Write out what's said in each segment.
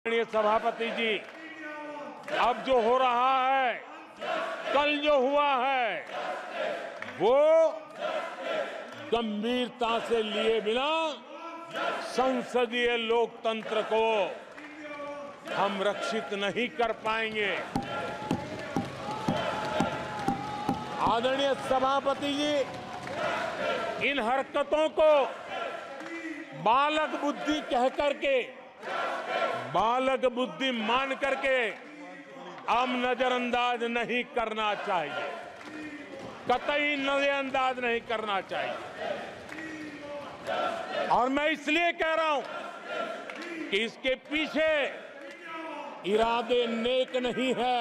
माननीय सभापति जी, अब जो हो रहा है, कल जो हुआ है, वो गंभीरता से लिए बिना संसदीय लोकतंत्र को हम रक्षित नहीं कर पाएंगे। आदरणीय सभापति जी, इन हरकतों को बालक बुद्धि कह करके, बालक बुद्धि मान करके हम नजरअंदाज नहीं करना चाहिए, कतई नजरअंदाज नहीं करना चाहिए। और मैं इसलिए कह रहा हूं कि इसके पीछे इरादे नेक नहीं है,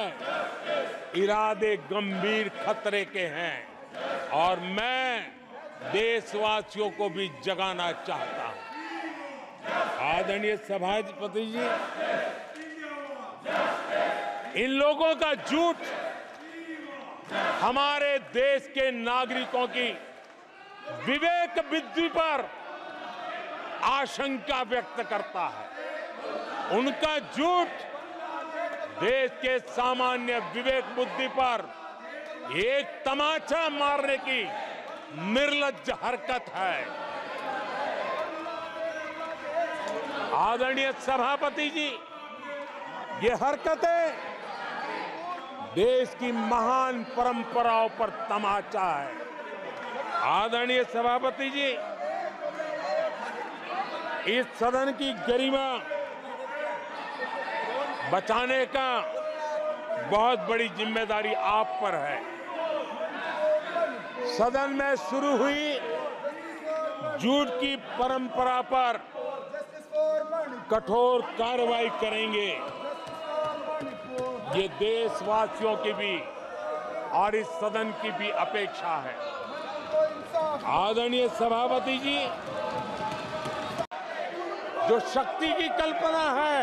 इरादे गंभीर खतरे के हैं और मैं देशवासियों को भी जगाना चाहता हूं। आदरणीय सभापति जी, इन लोगों का झूठ हमारे देश के नागरिकों की विवेक बुद्धि पर आशंका व्यक्त करता है। उनका झूठ देश के सामान्य विवेक बुद्धि पर एक तमाचा मारने की निर्लज्ज हरकत है। आदरणीय सभापति जी, ये हरकतें देश की महान परंपराओं पर तमाचा है। आदरणीय सभापति जी, इस सदन की गरिमा बचाने का बहुत बड़ी जिम्मेदारी आप पर है। सदन में शुरू हुई झूठ की परंपरा पर कठोर कार्रवाई करेंगे, ये देशवासियों की भी और इस सदन की भी अपेक्षा है। आदरणीय सभापति जी, जो शक्ति की कल्पना है,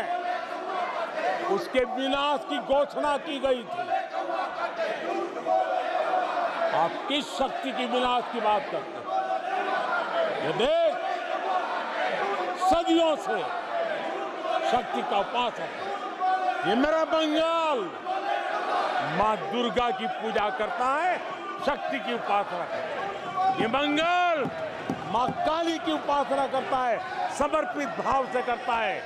उसके विनाश की घोषणा की गई थी। आप किस शक्ति की विनाश की बात करते हैं? ये देश सदियों से शक्ति का उपासक है। ये मेरा बंगाल मां दुर्गा की पूजा करता है, शक्ति की उपासना करता है। ये बंगाल मां काली की उपासना करता है, समर्पित भाव से करता है।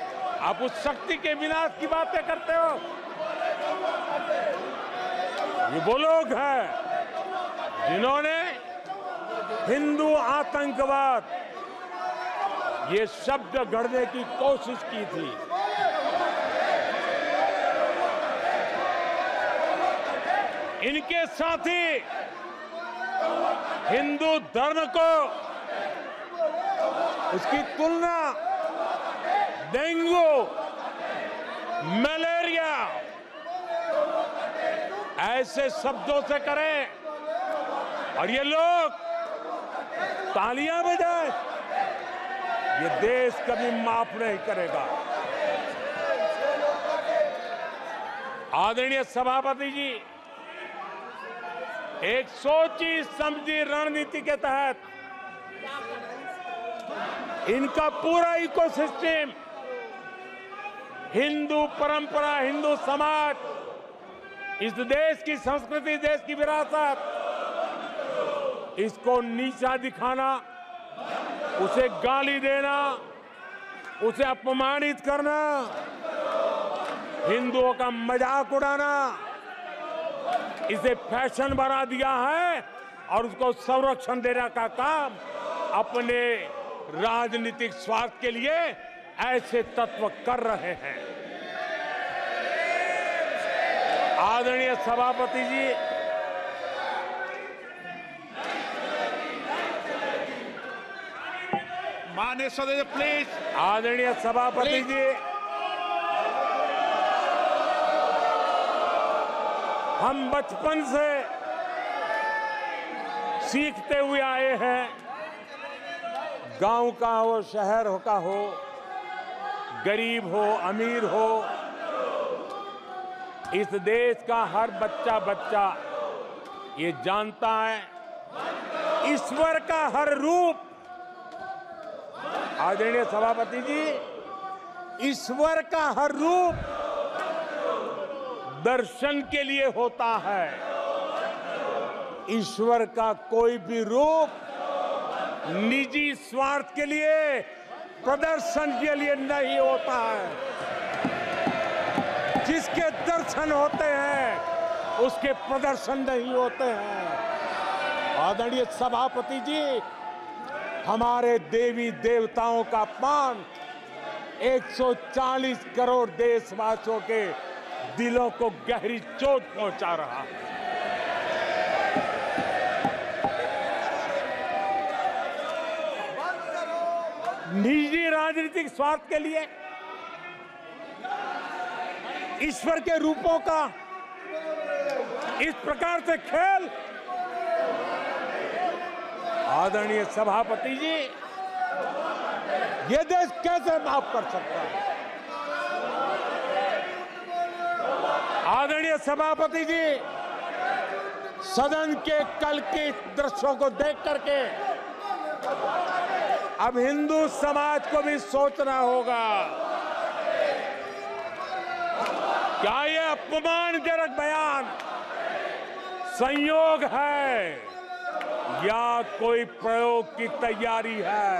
आप उस शक्ति के विनाश की बातें करते हो। ये वो लोग हैं जिन्होंने हिंदू आतंकवाद ये शब्द गढ़ने की कोशिश की थी। इनके साथी हिंदू धर्म को, उसकी तुलना डेंगू, मलेरिया ऐसे शब्दों से करें और ये लोग तालियां बजाएं, ये देश कभी माफ नहीं करेगा। आदरणीय सभापति जी, एक सोची समझी रणनीति के तहत इनका पूरा इकोसिस्टम, हिंदू परंपरा, हिंदू समाज, इस देश की संस्कृति, देश की विरासत, इसको नीचा दिखाना, उसे गाली देना, उसे अपमानित करना, हिंदुओं का मजाक उड़ाना, इसे फैशन बना दिया है और उसको संरक्षण देने का काम अपने राजनीतिक स्वार्थ के लिए ऐसे तत्व कर रहे हैं। आदरणीय सभापति जी, माननीय सदस्य प्लीज। आदरणीय सभापति जी, हम बचपन से सीखते हुए आए हैं, गांव का हो, शहर का हो, गरीब हो, अमीर हो, इस देश का हर बच्चा ये जानता है, ईश्वर का हर रूप, आदरणीय सभापति जी, ईश्वर का हर रूप दर्शन के लिए होता है। ईश्वर का कोई भी रूप निजी स्वार्थ के लिए, प्रदर्शन के लिए नहीं होता है। जिसके दर्शन होते हैं उसके प्रदर्शन नहीं होते हैं। आदरणीय सभापति जी, हमारे देवी देवताओं का अपमान 140 करोड़ देशवासियों के दिलों को गहरी चोट पहुंचा रहा है। निजी राजनीतिक स्वार्थ के लिए ईश्वर के रूपों का इस प्रकार से खेल, आदरणीय सभापति जी, ये देश कैसे माफ कर सकता है? आदरणीय सभापति जी, सदन के कल के दृश्यों को देख करके अब हिंदू समाज को भी सोचना होगा, क्या ये अपमानजनक बयान संयोग है या कोई प्रयोग की तैयारी है?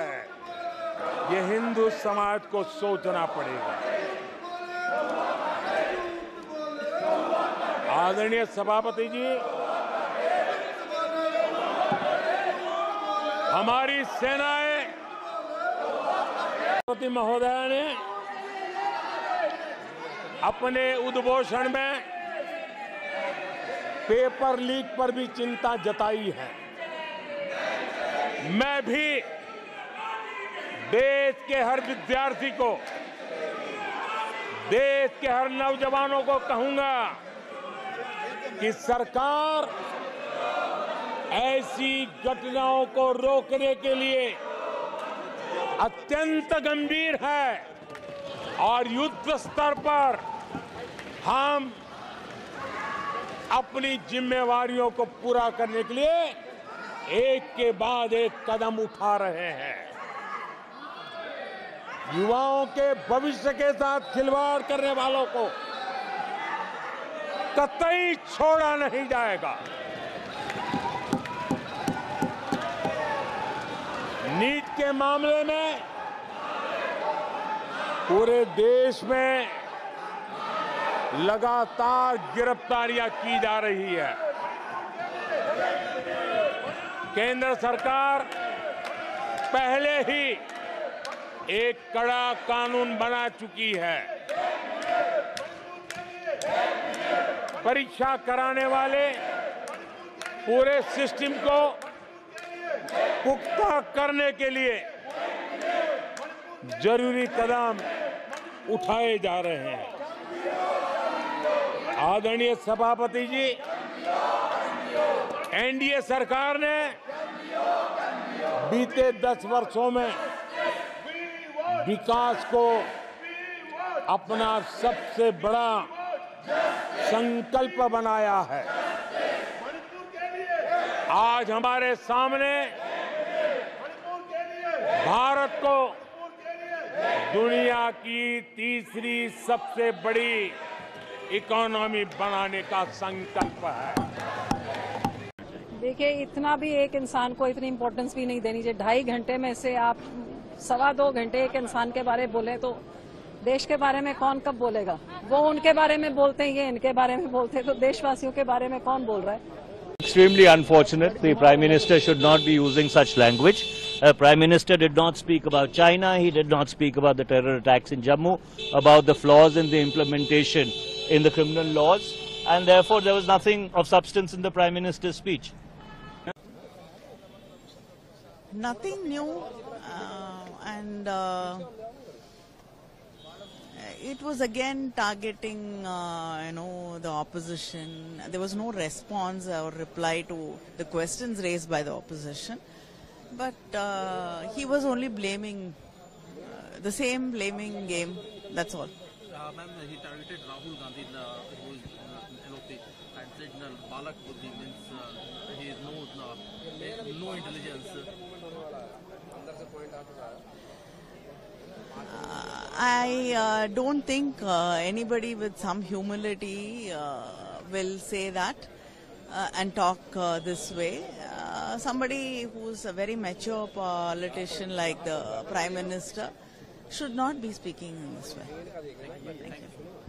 ये हिंदू समाज को सोचना पड़ेगा। आदरणीय सभापति जी, हमारी सेनाएं राष्ट्रपति महोदय ने अपने उद्घोषण में पेपर लीक पर भी चिंता जताई है। मैं भी देश के हर विद्यार्थी को, देश के हर नौजवानों को कहूंगा कि सरकार ऐसी घटनाओं को रोकने के लिए अत्यंत गंभीर है और युद्ध स्तर पर हम अपनी जिम्मेवारियों को पूरा करने के लिए एक के बाद एक कदम उठा रहे हैं। युवाओं के भविष्य के साथ खिलवाड़ करने वालों को कतई छोड़ा नहीं जाएगा। नीट के मामले में पूरे देश में लगातार गिरफ्तारियां की जा रही है। केंद्र सरकार पहले ही एक कड़ा कानून बना चुकी है। परीक्षा कराने वाले पूरे सिस्टम को पुख्ता करने के लिए जरूरी कदम उठाए जा रहे हैं। आदरणीय सभापति जी, एनडीए सरकार ने बीते 10 वर्षों में विकास को अपना सबसे बड़ा संकल्प बनाया है। आज हमारे सामने भारत को दुनिया की तीसरी सबसे बड़ी इकोनॉमी बनाने का संकल्प है। देखिए, इतना भी एक इंसान को इतनी इम्पोर्टेंस भी नहीं देनी चाहिए। 2.5 घंटे में से आप 2.25 घंटे एक इंसान के बारे में बोले तो देश के बारे में कौन कब बोलेगा? वो उनके बारे में बोलते हैं, ये इनके बारे में बोलते हैं, तो देशवासियों के बारे में कौन बोल रहा है? Extremely unfortunate. The Prime Minister should not be using such language. Prime Minister did not speak about China. He did not speak about the terror attacks in Jammu, about the flaws in the implementation in the criminal laws, and therefore there was nothing of substance in the Prime Minister's speech. Nothing new, and it was again targeting, the opposition. There was no response or reply to the questions raised by the opposition. But he was only blaming, the same blaming game, that's all. Ma'am, he targeted Rahul Gandhi, who is LOP, and said Balak Buddhi means he is no intelligence. I don't think anybody with some humility will say that and talk this way. Somebody who's a very mature politician like the Prime Minister should not be speaking in this way. Thank you.